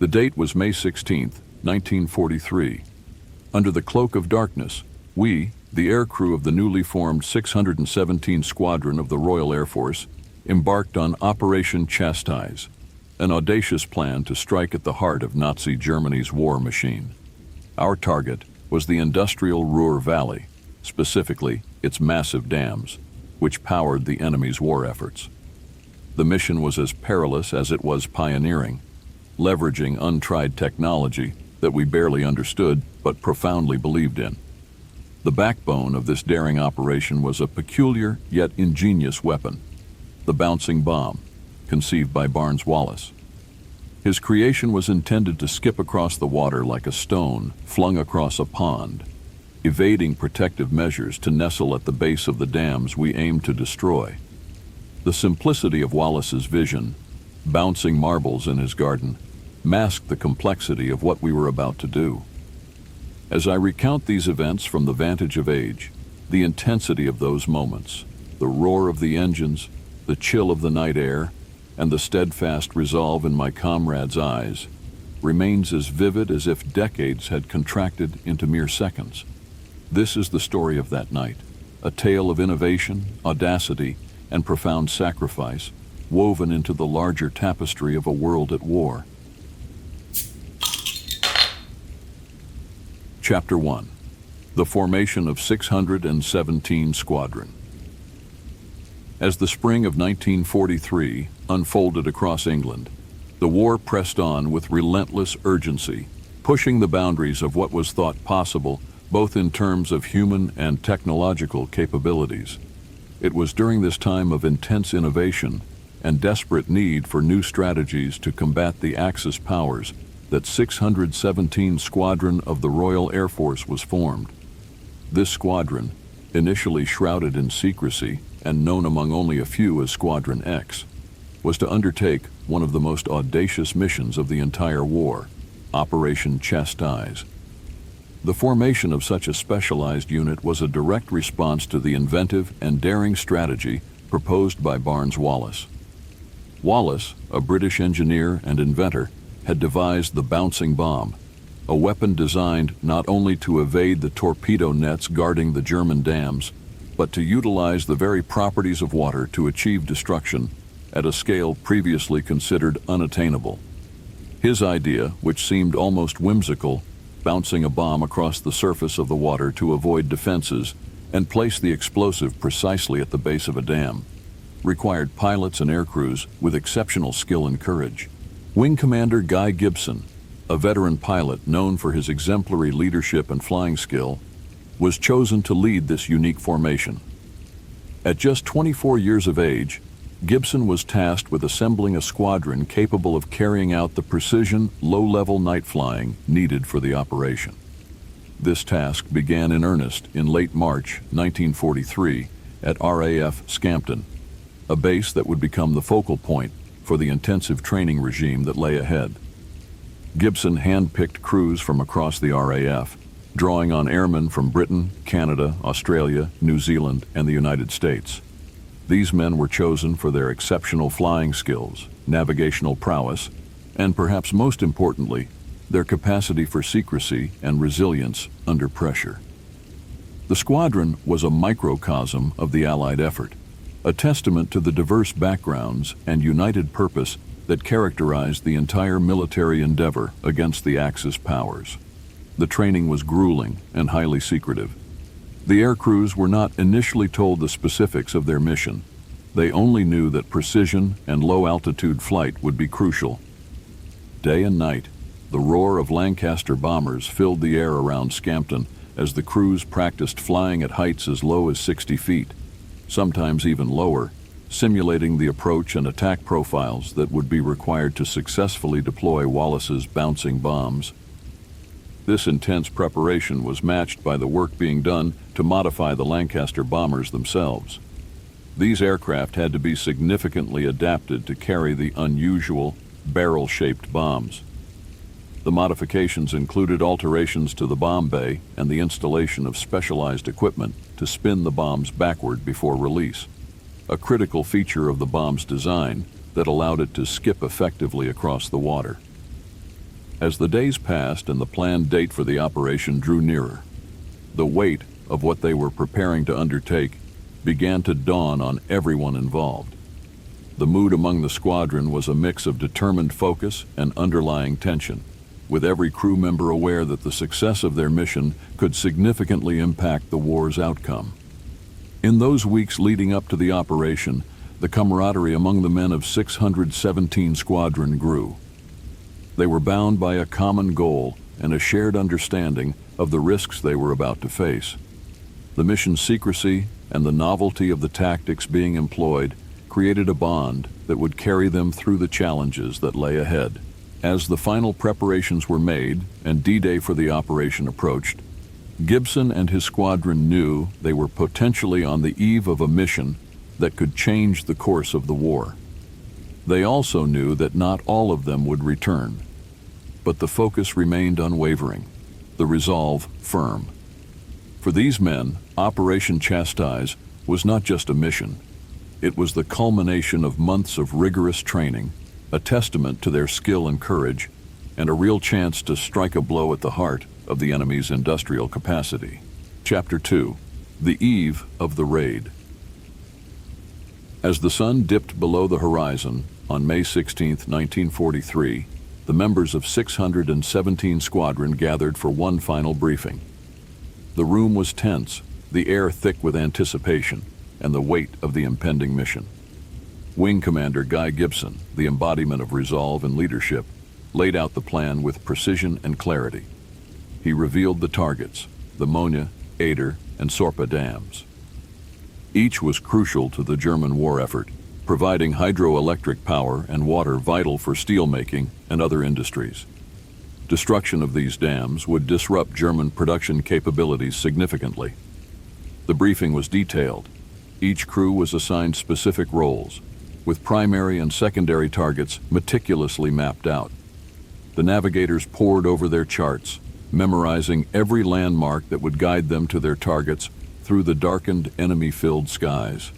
The date was May 16, 1943. Under the cloak of darkness, we, the aircrew of the newly formed 617 Squadron of the Royal Air Force, embarked on Operation Chastise, an audacious plan to strike at the heart of Nazi Germany's war machine. Our target was the industrial Ruhr Valley, specifically its massive dams, which powered the enemy's war efforts. The mission was as perilous as it was pioneering, leveraging untried technology that we barely understood but profoundly believed in. The backbone of this daring operation was a peculiar yet ingenious weapon, the bouncing bomb, conceived by Barnes-Wallis. His creation was intended to skip across the water like a stone flung across a pond, evading protective measures to nestle at the base of the dams we aimed to destroy. The simplicity of Wallis's vision, bouncing marbles in his garden, masked the complexity of what we were about to do. As I recount these events from the vantage of age, the intensity of those moments, the roar of the engines, the chill of the night air, and the steadfast resolve in my comrades' eyes, remains as vivid as if decades had contracted into mere seconds. This is the story of that night, a tale of innovation, audacity, and profound sacrifice, woven into the larger tapestry of a world at war. Chapter 1. The Formation of 617 Squadron. As the spring of 1943 unfolded across England, the war pressed on with relentless urgency, pushing the boundaries of what was thought possible both in terms of human and technological capabilities. It was during this time of intense innovation and desperate need for new strategies to combat the Axis powers that 617 Squadron of the Royal Air Force was formed. This squadron, initially shrouded in secrecy and known among only a few as Squadron X, was to undertake one of the most audacious missions of the entire war, Operation Chastise. The formation of such a specialized unit was a direct response to the inventive and daring strategy proposed by Barnes-Wallis. Wallis, a British engineer and inventor, had devised the bouncing bomb, a weapon designed not only to evade the torpedo nets guarding the German dams, but to utilize the very properties of water to achieve destruction at a scale previously considered unattainable. His idea, which seemed almost whimsical, bouncing a bomb across the surface of the water to avoid defenses and place the explosive precisely at the base of a dam, required pilots and aircrews with exceptional skill and courage. Wing Commander Guy Gibson, a veteran pilot known for his exemplary leadership and flying skill, was chosen to lead this unique formation. At just 24 years of age, Gibson was tasked with assembling a squadron capable of carrying out the precision, low-level night flying needed for the operation. This task began in earnest in late March 1943 at RAF Scampton, a base that would become the focal point for the intensive training regime that lay ahead. Gibson hand-picked crews from across the RAF, drawing on airmen from Britain, Canada, Australia, New Zealand, and the United States. These men were chosen for their exceptional flying skills, navigational prowess, and perhaps most importantly, their capacity for secrecy and resilience under pressure. The squadron was a microcosm of the Allied effort, a testament to the diverse backgrounds and united purpose that characterized the entire military endeavor against the Axis powers. The training was grueling and highly secretive. The aircrews were not initially told the specifics of their mission. They only knew that precision and low-altitude flight would be crucial. Day and night, the roar of Lancaster bombers filled the air around Scampton as the crews practiced flying at heights as low as 60 feet, sometimes even lower, simulating the approach and attack profiles that would be required to successfully deploy Wallis's bouncing bombs. This intense preparation was matched by the work being done to modify the Lancaster bombers themselves. These aircraft had to be significantly adapted to carry the unusual, barrel-shaped bombs. The modifications included alterations to the bomb bay and the installation of specialized equipment to spin the bombs backward before release, a critical feature of the bomb's design that allowed it to skip effectively across the water. As the days passed and the planned date for the operation drew nearer, the weight of what they were preparing to undertake began to dawn on everyone involved. The mood among the squadron was a mix of determined focus and underlying tension, with every crew member aware that the success of their mission could significantly impact the war's outcome. In those weeks leading up to the operation, the camaraderie among the men of 617 Squadron grew. They were bound by a common goal and a shared understanding of the risks they were about to face. The mission's secrecy and the novelty of the tactics being employed created a bond that would carry them through the challenges that lay ahead. As the final preparations were made and D-Day for the operation approached, Gibson and his squadron knew they were potentially on the eve of a mission that could change the course of the war. They also knew that not all of them would return, but the focus remained unwavering, the resolve firm. For these men, Operation Chastise was not just a mission. It was the culmination of months of rigorous training, a testament to their skill and courage, and a real chance to strike a blow at the heart of the enemy's industrial capacity. Chapter 2. The Eve of the Raid. As the sun dipped below the horizon on May 16, 1943, the members of 617 Squadron gathered for one final briefing. The room was tense, the air thick with anticipation and the weight of the impending mission. Wing Commander Guy Gibson, the embodiment of resolve and leadership, laid out the plan with precision and clarity. He revealed the targets, the Monya, Ader, and Sorpa dams. Each was crucial to the German war effort, providing hydroelectric power and water vital for steelmaking and other industries. Destruction of these dams would disrupt German production capabilities significantly. The briefing was detailed. Each crew was assigned specific roles, with primary and secondary targets meticulously mapped out. The navigators pored over their charts, memorizing every landmark that would guide them to their targets through the darkened, enemy-filled skies.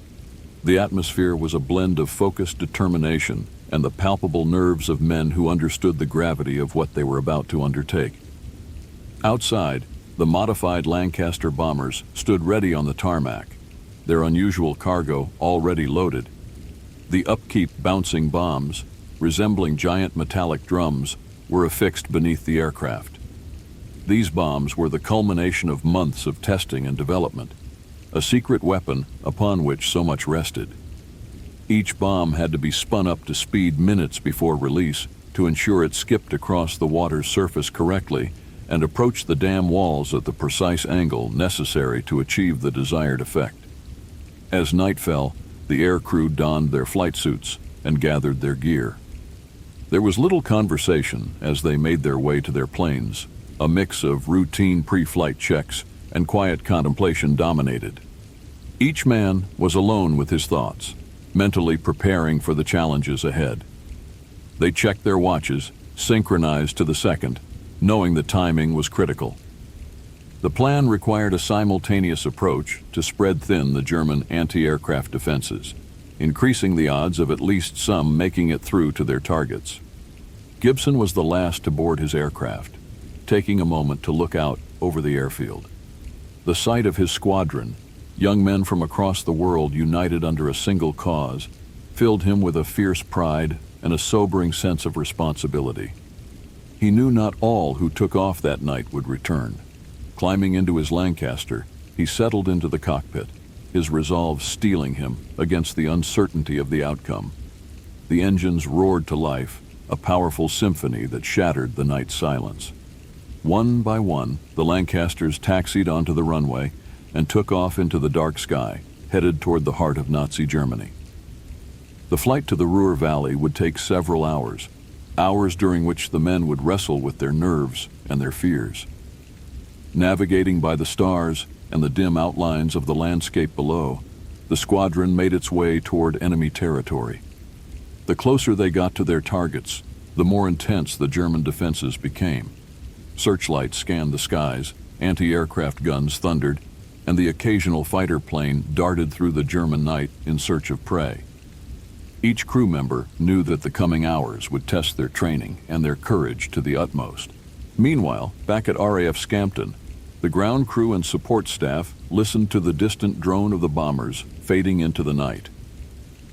The atmosphere was a blend of focused determination and the palpable nerves of men who understood the gravity of what they were about to undertake. Outside, the modified Lancaster bombers stood ready on the tarmac, their unusual cargo already loaded. The upkeep bouncing bombs, resembling giant metallic drums, were affixed beneath the aircraft. These bombs were the culmination of months of testing and development, a secret weapon upon which so much rested. Each bomb had to be spun up to speed minutes before release to ensure it skipped across the water's surface correctly and approached the dam walls at the precise angle necessary to achieve the desired effect. As night fell, the air crew donned their flight suits and gathered their gear. There was little conversation as they made their way to their planes. A mix of routine pre-flight checks and quiet contemplation dominated. Each man was alone with his thoughts, mentally preparing for the challenges ahead. They checked their watches, synchronized to the second, knowing the timing was critical. The plan required a simultaneous approach to spread thin the German anti-aircraft defenses, increasing the odds of at least some making it through to their targets. Gibson was the last to board his aircraft, taking a moment to look out over the airfield. The sight of his squadron, young men from across the world united under a single cause, filled him with a fierce pride and a sobering sense of responsibility. He knew not all who took off that night would return. Climbing into his Lancaster, he settled into the cockpit, his resolve steeling him against the uncertainty of the outcome. The engines roared to life, a powerful symphony that shattered the night's silence. One by one, the Lancasters taxied onto the runway and took off into the dark sky, headed toward the heart of Nazi Germany. The flight to the Ruhr Valley would take several hours, hours during which the men would wrestle with their nerves and their fears. Navigating by the stars and the dim outlines of the landscape below, the squadron made its way toward enemy territory. The closer they got to their targets, the more intense the German defenses became. Searchlights scanned the skies, anti-aircraft guns thundered, and the occasional fighter plane darted through the German night in search of prey. Each crew member knew that the coming hours would test their training and their courage to the utmost. Meanwhile, back at RAF Scampton, the ground crew and support staff listened to the distant drone of the bombers fading into the night.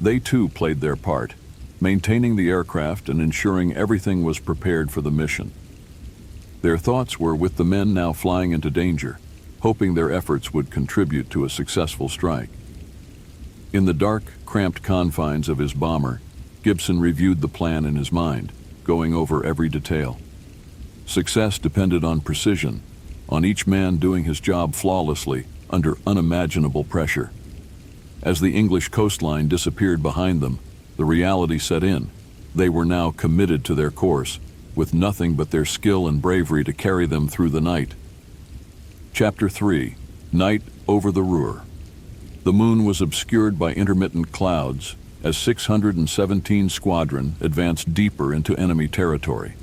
They too played their part, maintaining the aircraft and ensuring everything was prepared for the mission. Their thoughts were with the men now flying into danger, hoping their efforts would contribute to a successful strike. In the dark, cramped confines of his bomber, Gibson reviewed the plan in his mind, going over every detail. Success depended on precision, on each man doing his job flawlessly under unimaginable pressure. As the English coastline disappeared behind them, the reality set in. They were now committed to their course, with nothing but their skill and bravery to carry them through the night. Chapter 3. Night over the Ruhr. The moon was obscured by intermittent clouds as 617 Squadron advanced deeper into enemy territory.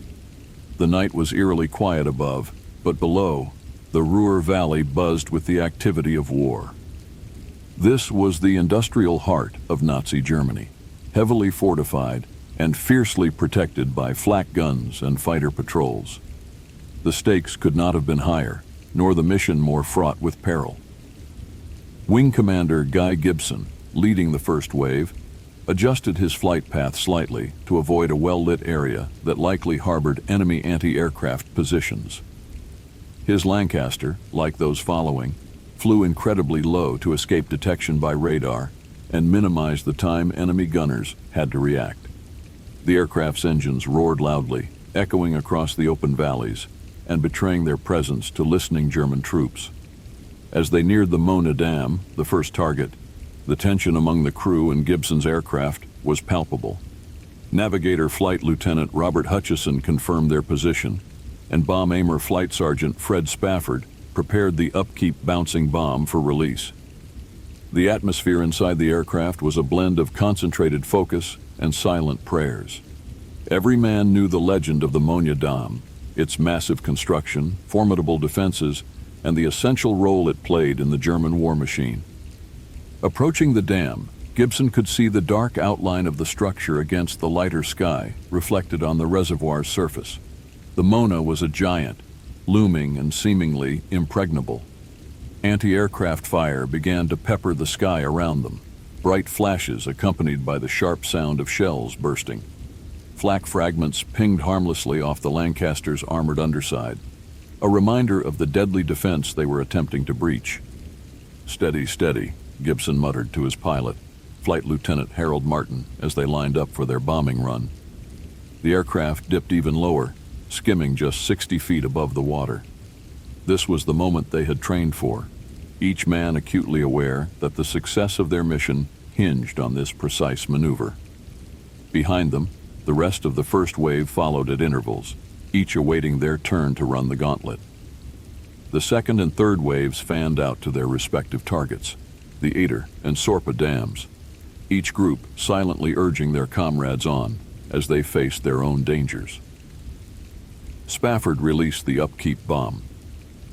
The night was eerily quiet above, but below, the Ruhr Valley buzzed with the activity of war. This was the industrial heart of Nazi Germany, heavily fortified and fiercely protected by flak guns and fighter patrols. The stakes could not have been higher, nor the mission more fraught with peril. Wing Commander Guy Gibson, leading the first wave, adjusted his flight path slightly to avoid a well-lit area that likely harbored enemy anti-aircraft positions. His Lancaster, like those following, flew incredibly low to escape detection by radar and minimize the time enemy gunners had to react. The aircraft's engines roared loudly, echoing across the open valleys and betraying their presence to listening German troops. As they neared the Mona Dam, the first target, the tension among the crew and Gibson's aircraft was palpable. Navigator Flight Lieutenant Robert Hutchison confirmed their position, and Bomb Aimer Flight Sergeant Fred Spafford prepared the upkeep bouncing bomb for release. The atmosphere inside the aircraft was a blend of concentrated focus and silent prayers. Every man knew the legend of the Mona Dam, its massive construction, formidable defenses, and the essential role it played in the German war machine. Approaching the dam, Gibson could see the dark outline of the structure against the lighter sky reflected on the reservoir's surface. The Mona was a giant, looming and seemingly impregnable. Anti-aircraft fire began to pepper the sky around them, bright flashes accompanied by the sharp sound of shells bursting. Flak fragments pinged harmlessly off the Lancaster's armored underside, a reminder of the deadly defense they were attempting to breach. "Steady, steady," Gibson muttered to his pilot, Flight Lieutenant Harold Martin, as they lined up for their bombing run. The aircraft dipped even lower, skimming just 60 feet above the water. This was the moment they had trained for, each man acutely aware that the success of their mission hinged on this precise maneuver. Behind them, the rest of the first wave followed at intervals, each awaiting their turn to run the gauntlet. The second and third waves fanned out to their respective targets, the Eder and Sorpa dams, each group silently urging their comrades on as they faced their own dangers. Spafford released the upkeep bomb.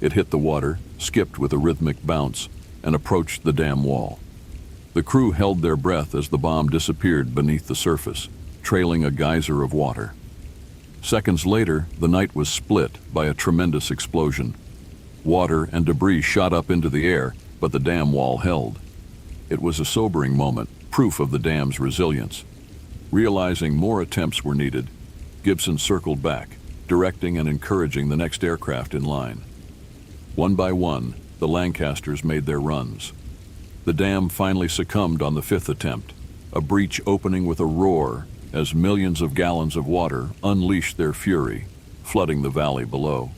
It hit the water, skipped with a rhythmic bounce, and approached the dam wall. The crew held their breath as the bomb disappeared beneath the surface, trailing a geyser of water. Seconds later, the night was split by a tremendous explosion. Water and debris shot up into the air, but the dam wall held. It was a sobering moment, proof of the dam's resilience. Realizing more attempts were needed, Gibson circled back, directing and encouraging the next aircraft in line. One by one, the Lancasters made their runs. The dam finally succumbed on the fifth attempt, a breach opening with a roar as millions of gallons of water unleashed their fury, flooding the valley below.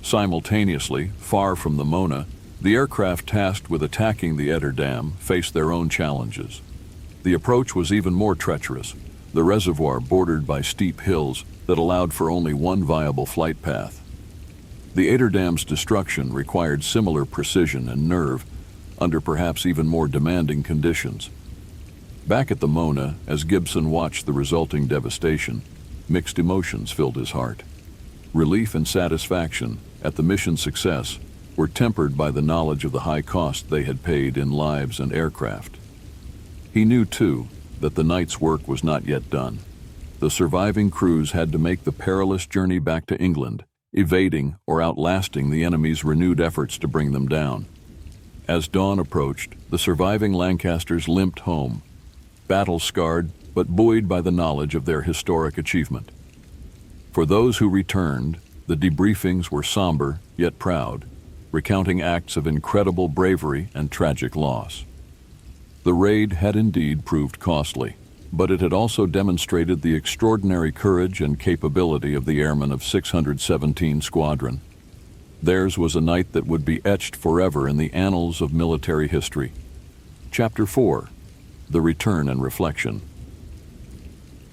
Simultaneously, far from the Mona, the aircraft tasked with attacking the Eder Dam faced their own challenges. The approach was even more treacherous, the reservoir bordered by steep hills that allowed for only one viable flight path. The Eder Dam's destruction required similar precision and nerve under perhaps even more demanding conditions. Back at the Mona, as Gibson watched the resulting devastation, mixed emotions filled his heart. Relief and satisfaction at the mission's success were tempered by the knowledge of the high cost they had paid in lives and aircraft. He knew, too, that the night's work was not yet done. The surviving crews had to make the perilous journey back to England, evading or outlasting the enemy's renewed efforts to bring them down. As dawn approached, the surviving Lancasters limped home, battle-scarred but buoyed by the knowledge of their historic achievement. For those who returned, the debriefings were somber yet proud, recounting acts of incredible bravery and tragic loss. The raid had indeed proved costly, but it had also demonstrated the extraordinary courage and capability of the airmen of 617 Squadron. Theirs was a night that would be etched forever in the annals of military history. Chapter 4: The Return and Reflection.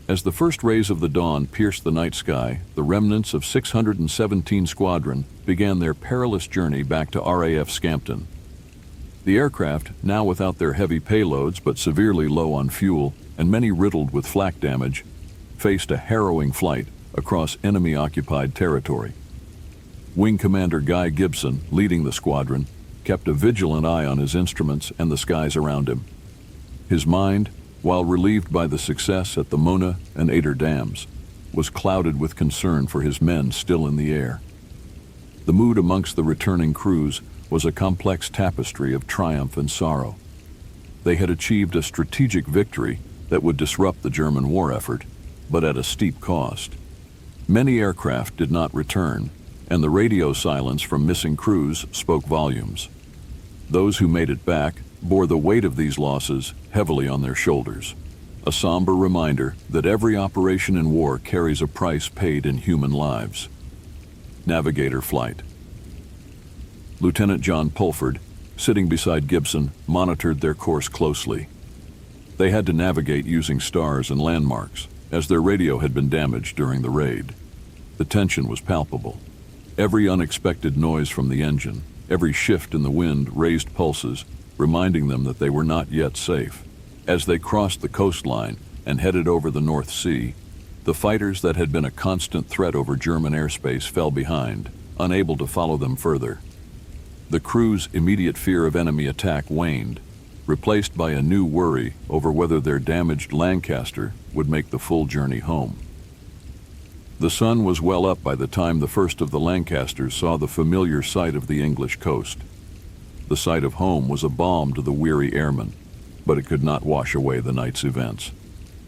As the first rays of the dawn pierced the night sky, the remnants of 617 Squadron began their perilous journey back to RAF Scampton. The aircraft, now without their heavy payloads but severely low on fuel and many riddled with flak damage, faced a harrowing flight across enemy-occupied territory. Wing Commander Guy Gibson, leading the squadron, kept a vigilant eye on his instruments and the skies around him. His mind, while relieved by the success at the Mona and Ader dams, was clouded with concern for his men still in the air. The mood amongst the returning crews was a complex tapestry of triumph and sorrow. They had achieved a strategic victory that would disrupt the German war effort, but at a steep cost. Many aircraft did not return, and the radio silence from missing crews spoke volumes. Those who made it back bore the weight of these losses heavily on their shoulders, a somber reminder that every operation in war carries a price paid in human lives. Navigator flight. Lieutenant John Pulford, sitting beside Gibson, monitored their course closely. They had to navigate using stars and landmarks, as their radio had been damaged during the raid. The tension was palpable. Every unexpected noise from the engine, every shift in the wind raised pulses, reminding them that they were not yet safe. As they crossed the coastline and headed over the North Sea, the fighters that had been a constant threat over German airspace fell behind, unable to follow them further. The crew's immediate fear of enemy attack waned, replaced by a new worry over whether their damaged Lancaster would make the full journey home. The sun was well up by the time the first of the Lancasters saw the familiar sight of the English coast. The sight of home was a balm to the weary airmen, but it could not wash away the night's events.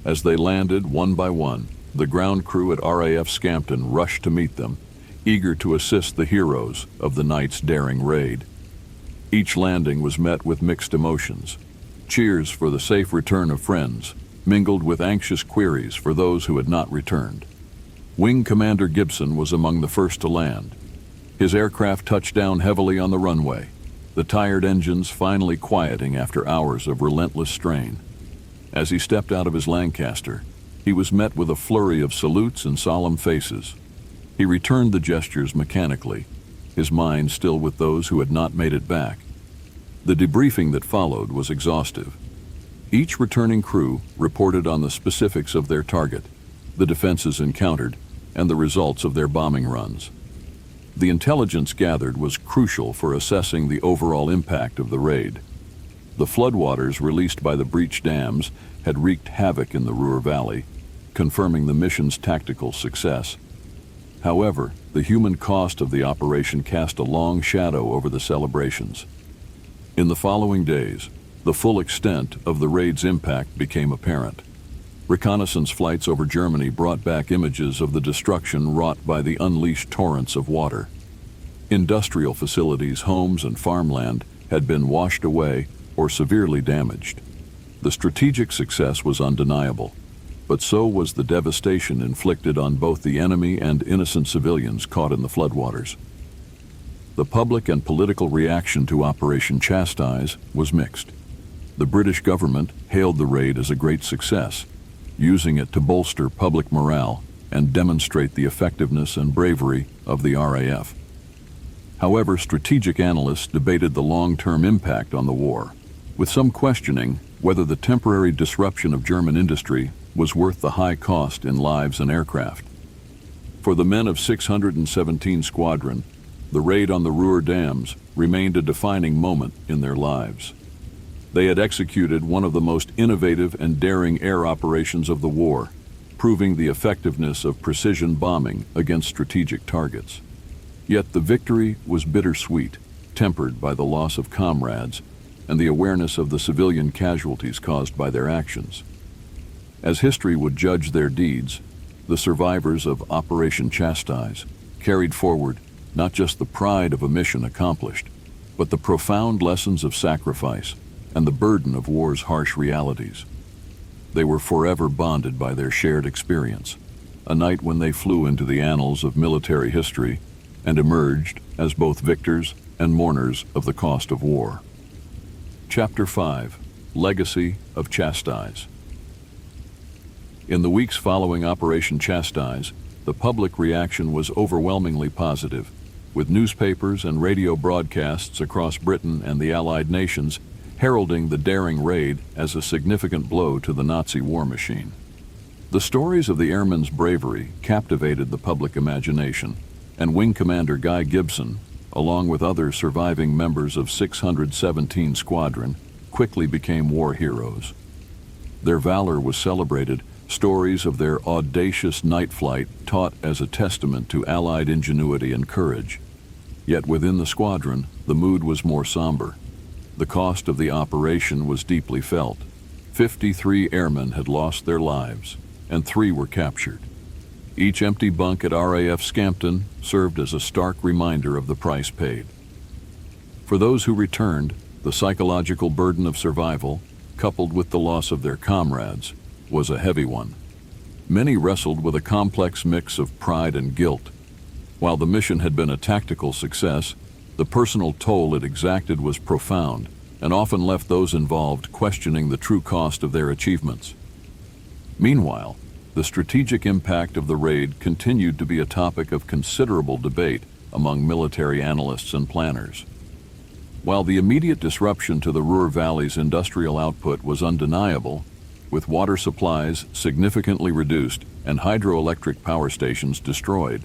As they landed one by one, the ground crew at RAF Scampton rushed to meet them, eager to assist the heroes of the night's daring raid. Each landing was met with mixed emotions. Cheers for the safe return of friends, mingled with anxious queries for those who had not returned. Wing Commander Gibson was among the first to land. His aircraft touched down heavily on the runway, the tired engines finally quieting after hours of relentless strain. As he stepped out of his Lancaster, he was met with a flurry of salutes and solemn faces. He returned the gestures mechanically, his mind still with those who had not made it back. The debriefing that followed was exhaustive. Each returning crew reported on the specifics of their target, the defenses encountered, and the results of their bombing runs. The intelligence gathered was crucial for assessing the overall impact of the raid. The floodwaters released by the breached dams had wreaked havoc in the Ruhr Valley, confirming the mission's tactical success. However, the human cost of the operation cast a long shadow over the celebrations. In the following days, the full extent of the raid's impact became apparent. Reconnaissance flights over Germany brought back images of the destruction wrought by the unleashed torrents of water. Industrial facilities, homes, and farmland had been washed away or severely damaged. The strategic success was undeniable, but so was the devastation inflicted on both the enemy and innocent civilians caught in the floodwaters. The public and political reaction to Operation Chastise was mixed. The British government hailed the raid as a great success, using it to bolster public morale and demonstrate the effectiveness and bravery of the RAF. However, strategic analysts debated the long-term impact on the war, with some questioning whether the temporary disruption of German industry was worth the high cost in lives and aircraft. For the men of 617 Squadron, the raid on the Ruhr dams remained a defining moment in their lives. They had executed one of the most innovative and daring air operations of the war, proving the effectiveness of precision bombing against strategic targets. Yet the victory was bittersweet, tempered by the loss of comrades and the awareness of the civilian casualties caused by their actions. As history would judge their deeds, the survivors of Operation Chastise carried forward not just the pride of a mission accomplished, but the profound lessons of sacrifice and the burden of war's harsh realities. They were forever bonded by their shared experience, a night when they flew into the annals of military history and emerged as both victors and mourners of the cost of war. Chapter 5: Legacy of Chastise. In the weeks following Operation Chastise, the public reaction was overwhelmingly positive, with newspapers and radio broadcasts across Britain and the Allied nations heralding the daring raid as a significant blow to the Nazi war machine. The stories of the airmen's bravery captivated the public imagination, and Wing Commander Guy Gibson, along with other surviving members of 617 Squadron, quickly became war heroes. Their valor was celebrated. Stories of their audacious night flight taught as a testament to Allied ingenuity and courage. Yet within the squadron, the mood was more somber. The cost of the operation was deeply felt. 53 airmen had lost their lives, and 3 were captured. Each empty bunk at RAF Scampton served as a stark reminder of the price paid. For those who returned, the psychological burden of survival, coupled with the loss of their comrades, was a heavy one. Many wrestled with a complex mix of pride and guilt. While the mission had been a tactical success, the personal toll it exacted was profound and often left those involved questioning the true cost of their achievements. Meanwhile, the strategic impact of the raid continued to be a topic of considerable debate among military analysts and planners. While the immediate disruption to the Ruhr Valley's industrial output was undeniable, with water supplies significantly reduced and hydroelectric power stations destroyed,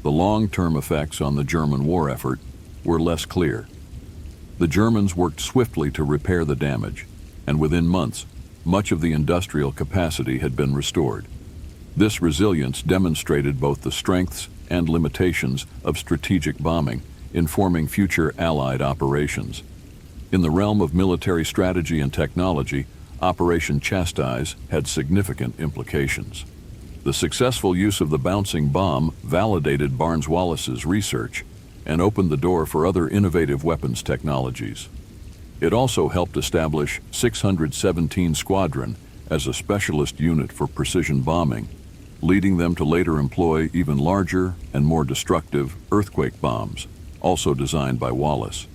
the long-term effects on the German war effort were less clear. The Germans worked swiftly to repair the damage, and within months, much of the industrial capacity had been restored. This resilience demonstrated both the strengths and limitations of strategic bombing, informing future Allied operations. In the realm of military strategy and technology, Operation Chastise had significant implications. The successful use of the bouncing bomb validated Barnes-Wallace's research and opened the door for other innovative weapons technologies. It also helped establish 617 Squadron as a specialist unit for precision bombing, leading them to later employ even larger and more destructive earthquake bombs, also designed by Wallace.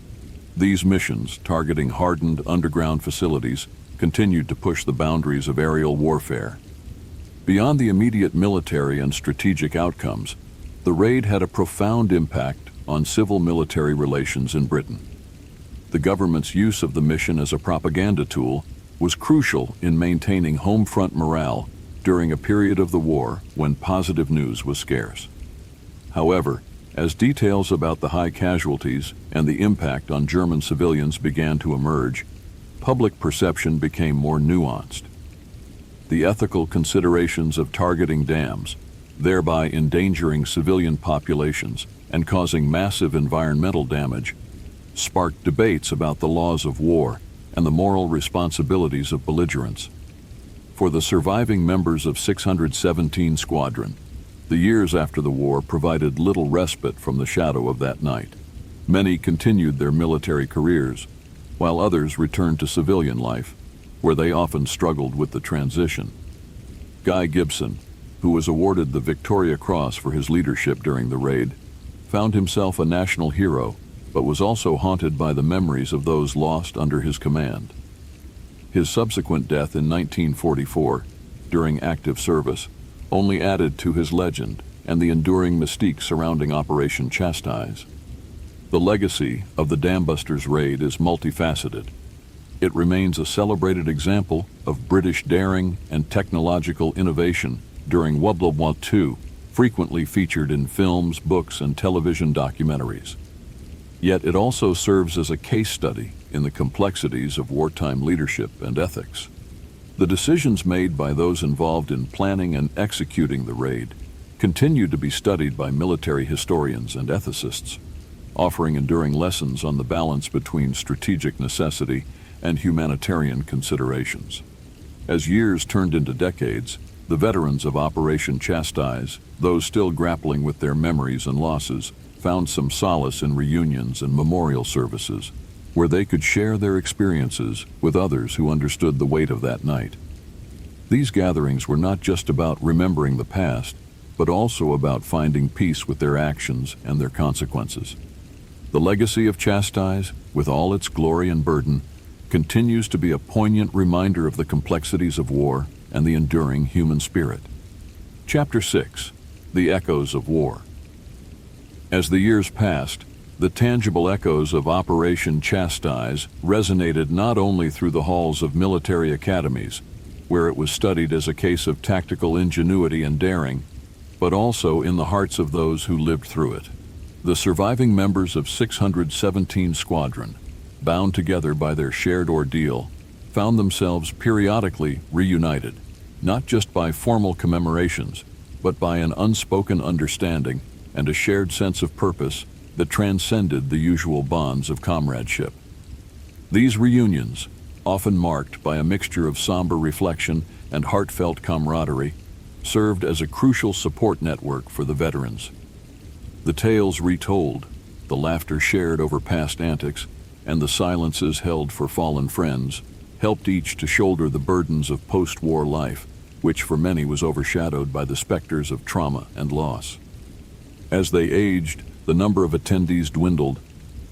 These missions, targeting hardened underground facilities, continued to push the boundaries of aerial warfare. Beyond the immediate military and strategic outcomes, the raid had a profound impact on civil-military relations in Britain. The government's use of the mission as a propaganda tool was crucial in maintaining home front morale during a period of the war when positive news was scarce. However, as details about the high casualties and the impact on German civilians began to emerge, public perception became more nuanced. The ethical considerations of targeting dams, thereby endangering civilian populations and causing massive environmental damage, sparked debates about the laws of war and the moral responsibilities of belligerents. For the surviving members of 617 Squadron, the years after the war provided little respite from the shadow of that night. Many continued their military careers, while others returned to civilian life, where they often struggled with the transition. Guy Gibson, who was awarded the Victoria Cross for his leadership during the raid, found himself a national hero, but was also haunted by the memories of those lost under his command. His subsequent death in 1944, during active service, only added to his legend and the enduring mystique surrounding Operation Chastise. The legacy of the Dambusters raid is multifaceted. It remains a celebrated example of British daring and technological innovation during WW2, frequently featured in films, books, and television documentaries. Yet it also serves as a case study in the complexities of wartime leadership and ethics. The decisions made by those involved in planning and executing the raid continue to be studied by military historians and ethicists, offering enduring lessons on the balance between strategic necessity and humanitarian considerations. As years turned into decades, the veterans of Operation Chastise, those still grappling with their memories and losses, found some solace in reunions and memorial services, where they could share their experiences with others who understood the weight of that night. These gatherings were not just about remembering the past, but also about finding peace with their actions and their consequences. The legacy of Chastise, with all its glory and burden, continues to be a poignant reminder of the complexities of war and the enduring human spirit. Chapter 6: The Echoes of War. As the years passed, the tangible echoes of Operation Chastise resonated not only through the halls of military academies, where it was studied as a case of tactical ingenuity and daring, but also in the hearts of those who lived through it. The surviving members of 617 Squadron, bound together by their shared ordeal, found themselves periodically reunited, not just by formal commemorations, but by an unspoken understanding and a shared sense of purpose that transcended the usual bonds of comradeship. These reunions, often marked by a mixture of somber reflection and heartfelt camaraderie, served as a crucial support network for the veterans. The tales retold, the laughter shared over past antics, and the silences held for fallen friends helped each to shoulder the burdens of post-war life, which for many was overshadowed by the specters of trauma and loss. As they aged, the number of attendees dwindled,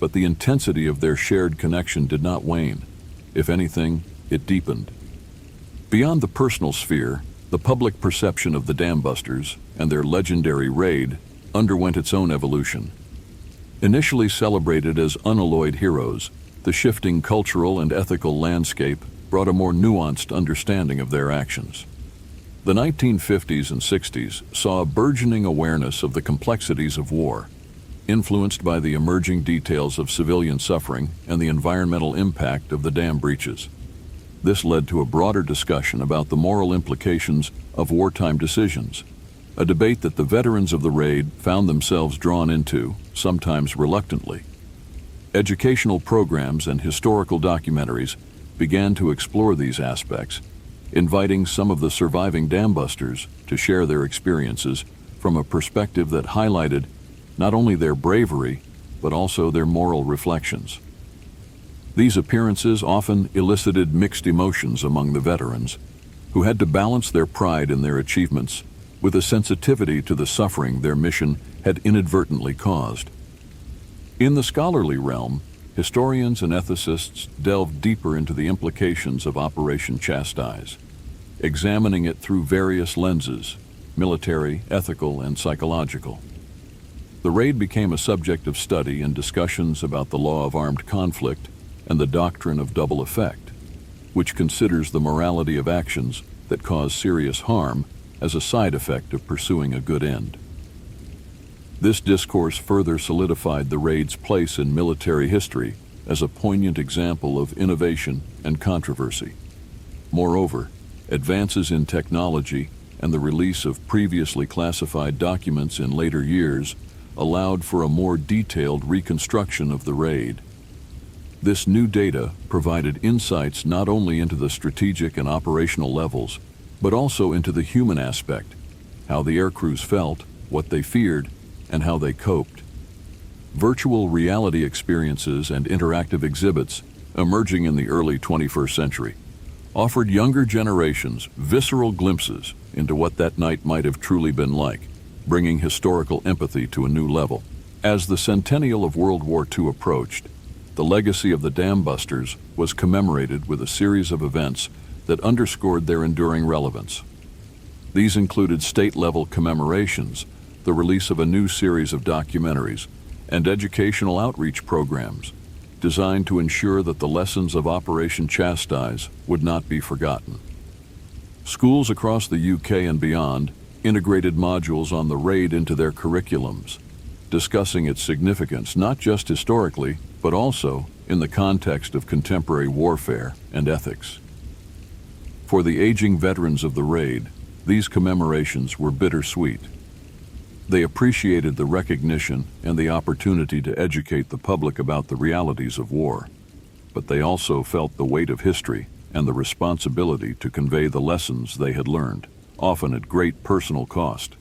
but the intensity of their shared connection did not wane. If anything, it deepened. Beyond the personal sphere, the public perception of the Dam Busters and their legendary raid underwent its own evolution. Initially celebrated as unalloyed heroes, the shifting cultural and ethical landscape brought a more nuanced understanding of their actions. The 1950s and 60s saw a burgeoning awareness of the complexities of war, influenced by the emerging details of civilian suffering and the environmental impact of the dam breaches. This led to a broader discussion about the moral implications of wartime decisions, a debate that the veterans of the raid found themselves drawn into, sometimes reluctantly. Educational programs and historical documentaries began to explore these aspects, inviting some of the surviving dam busters to share their experiences from a perspective that highlighted not only their bravery, but also their moral reflections. These appearances often elicited mixed emotions among the veterans, who had to balance their pride in their achievements with a sensitivity to the suffering their mission had inadvertently caused. In the scholarly realm, historians and ethicists delved deeper into the implications of Operation Chastise, examining it through various lenses: military, ethical, and psychological. The raid became a subject of study and discussions about the law of armed conflict and the doctrine of double effect, which considers the morality of actions that cause serious harm as a side effect of pursuing a good end. This discourse further solidified the raid's place in military history as a poignant example of innovation and controversy. Moreover, advances in technology and the release of previously classified documents in later years allowed for a more detailed reconstruction of the raid. This new data provided insights not only into the strategic and operational levels, but also into the human aspect, how the aircrews felt, what they feared, and how they coped. Virtual reality experiences and interactive exhibits, emerging in the early 21st century, offered younger generations visceral glimpses into what that night might have truly been like, bringing historical empathy to a new level. As the centennial of World War II approached, the legacy of the Dam Busters was commemorated with a series of events that underscored their enduring relevance. These included state-level commemorations, the release of a new series of documentaries, and educational outreach programs designed to ensure that the lessons of Operation Chastise would not be forgotten. Schools across the UK and beyond integrated modules on the raid into their curriculums, discussing its significance not just historically, but also in the context of contemporary warfare and ethics. For the aging veterans of the raid, these commemorations were bittersweet. They appreciated the recognition and the opportunity to educate the public about the realities of war, but they also felt the weight of history and the responsibility to convey the lessons they had learned, often at great personal cost.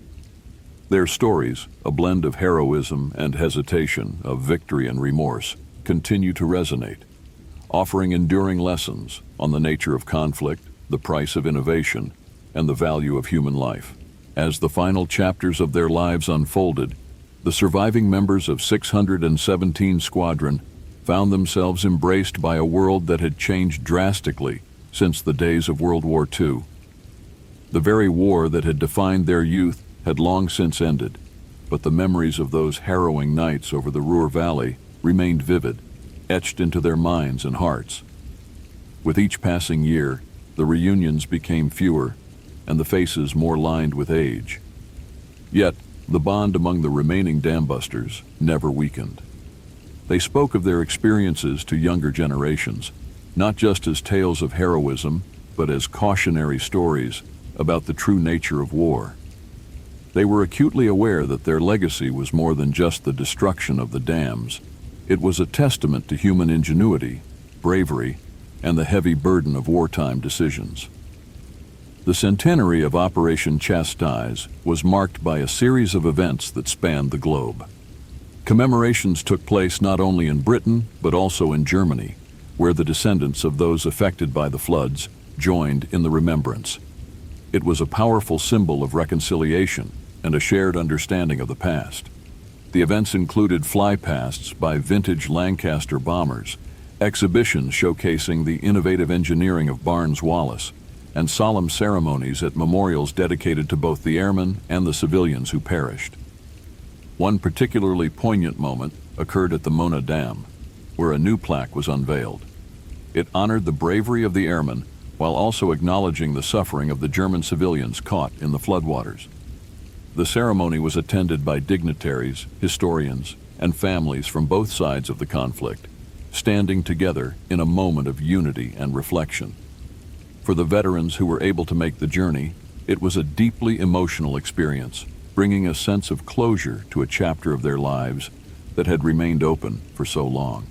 Their stories, a blend of heroism and hesitation, of victory and remorse, continue to resonate, offering enduring lessons on the nature of conflict, the price of innovation, and the value of human life. As the final chapters of their lives unfolded, the surviving members of 617 Squadron found themselves embraced by a world that had changed drastically since the days of World War II. The very war that had defined their youth had long since ended, but the memories of those harrowing nights over the Ruhr Valley remained vivid, etched into their minds and hearts. With each passing year, the reunions became fewer and the faces more lined with age. Yet, the bond among the remaining dambusters never weakened. They spoke of their experiences to younger generations, not just as tales of heroism, but as cautionary stories about the true nature of war. They were acutely aware that their legacy was more than just the destruction of the dams. It was a testament to human ingenuity, bravery, and the heavy burden of wartime decisions. The centenary of Operation Chastise was marked by a series of events that spanned the globe. Commemorations took place not only in Britain, but also in Germany, where the descendants of those affected by the floods joined in the remembrance. It was a powerful symbol of reconciliation and a shared understanding of the past. The events included flypasts by vintage Lancaster bombers, exhibitions showcasing the innovative engineering of Barnes-Wallis, and solemn ceremonies at memorials dedicated to both the airmen and the civilians who perished. One particularly poignant moment occurred at the Mona Dam, where a new plaque was unveiled. It honored the bravery of the airmen while also acknowledging the suffering of the German civilians caught in the floodwaters. The ceremony was attended by dignitaries, historians, and families from both sides of the conflict, standing together in a moment of unity and reflection. For the veterans who were able to make the journey, it was a deeply emotional experience, bringing a sense of closure to a chapter of their lives that had remained open for so long.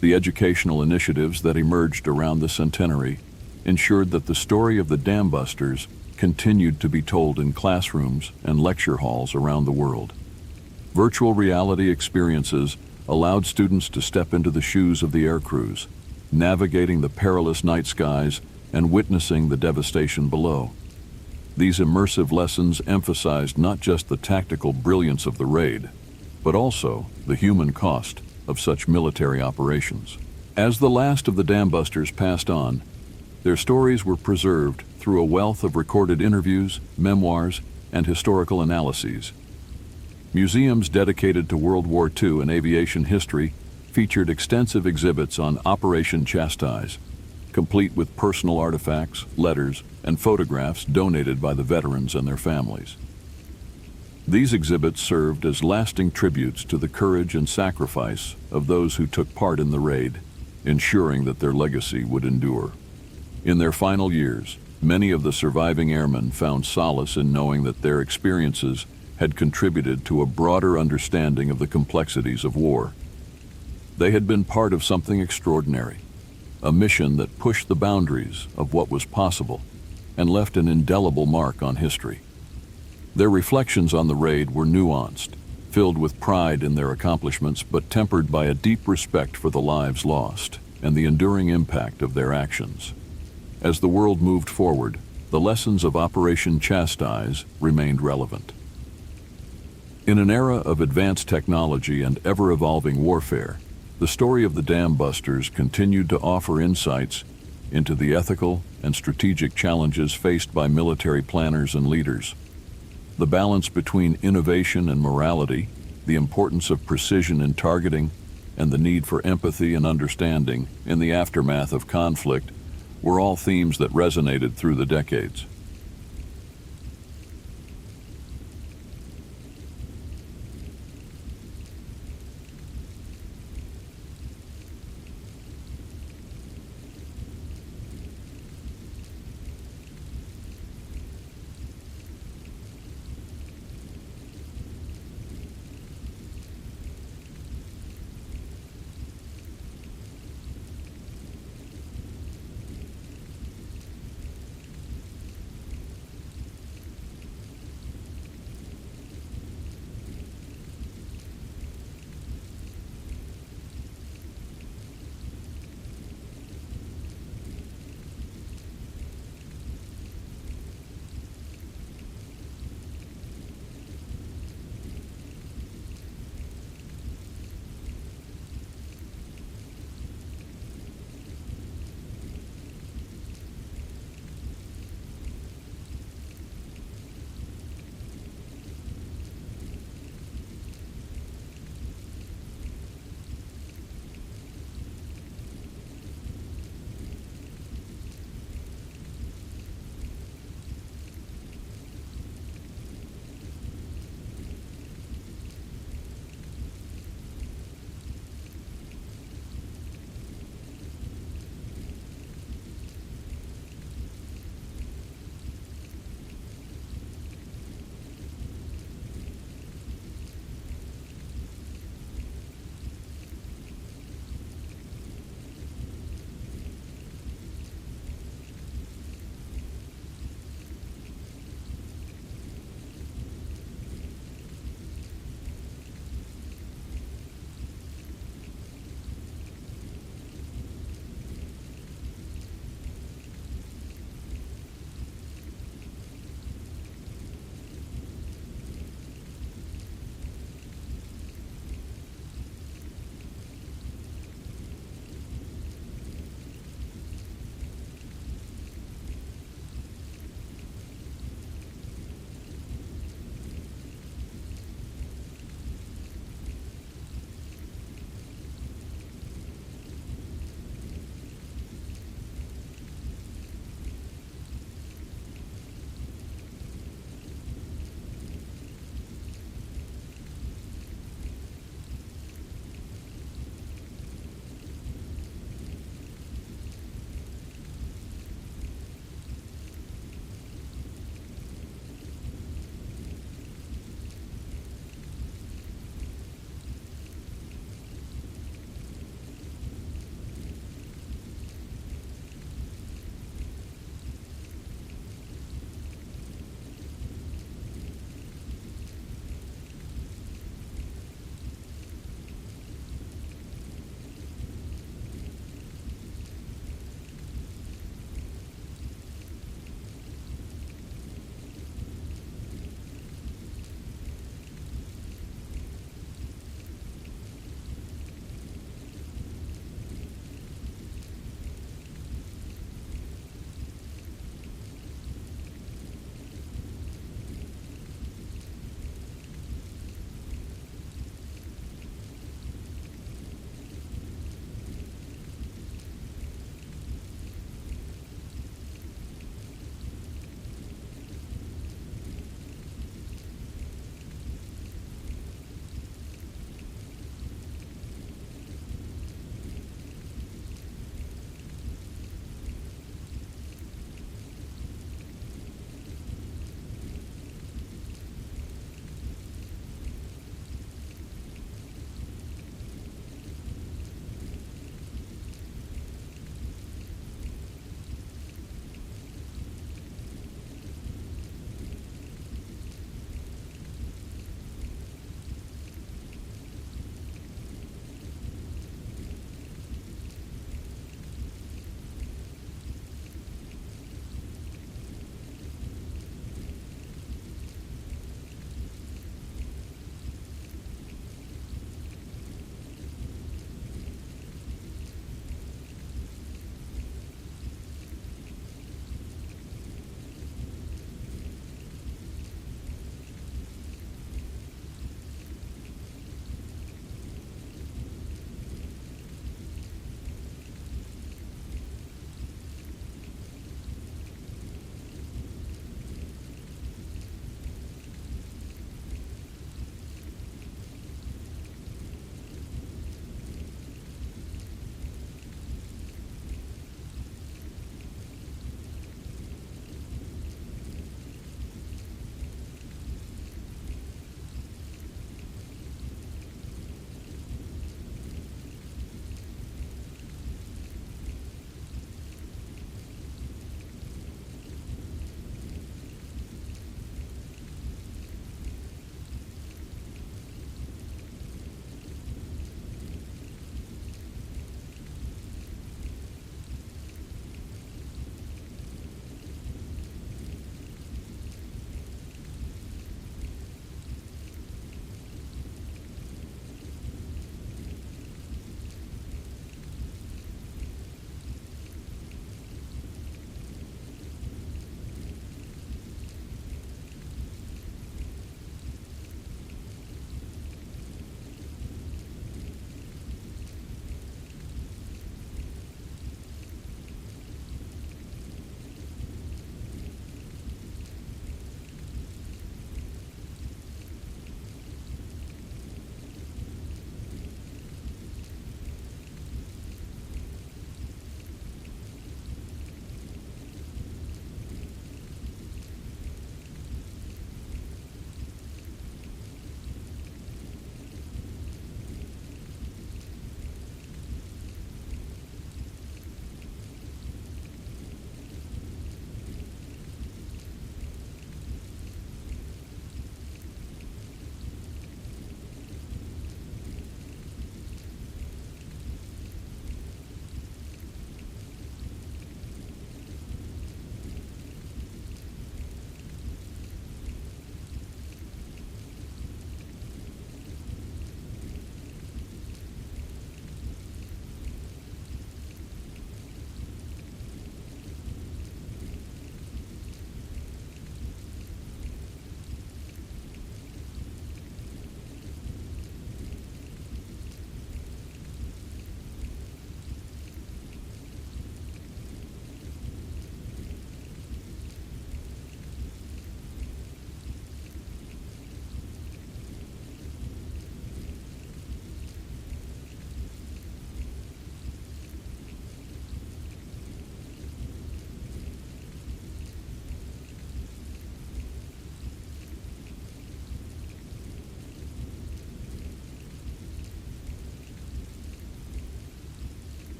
The educational initiatives that emerged around the centenary ensured that the story of the dambusters continued to be told in classrooms and lecture halls around the world. Virtual reality experiences allowed students to step into the shoes of the air crews, navigating the perilous night skies and witnessing the devastation below. These immersive lessons emphasized not just the tactical brilliance of the raid, but also the human cost of such military operations. As the last of the dambusters passed on, their stories were preserved through a wealth of recorded interviews, memoirs, and historical analyses. Museums dedicated to World War II and aviation history featured extensive exhibits on Operation Chastise, complete with personal artifacts, letters, and photographs donated by the veterans and their families. These exhibits served as lasting tributes to the courage and sacrifice of those who took part in the raid, ensuring that their legacy would endure. In their final years, many of the surviving airmen found solace in knowing that their experiences had contributed to a broader understanding of the complexities of war. They had been part of something extraordinary, a mission that pushed the boundaries of what was possible and left an indelible mark on history. Their reflections on the raid were nuanced, filled with pride in their accomplishments, but tempered by a deep respect for the lives lost and the enduring impact of their actions. As the world moved forward, the lessons of Operation Chastise remained relevant. In an era of advanced technology and ever-evolving warfare, the story of the dambusters continued to offer insights into the ethical and strategic challenges faced by military planners and leaders. The balance between innovation and morality, the importance of precision in targeting, and the need for empathy and understanding in the aftermath of conflict were all themes that resonated through the decades.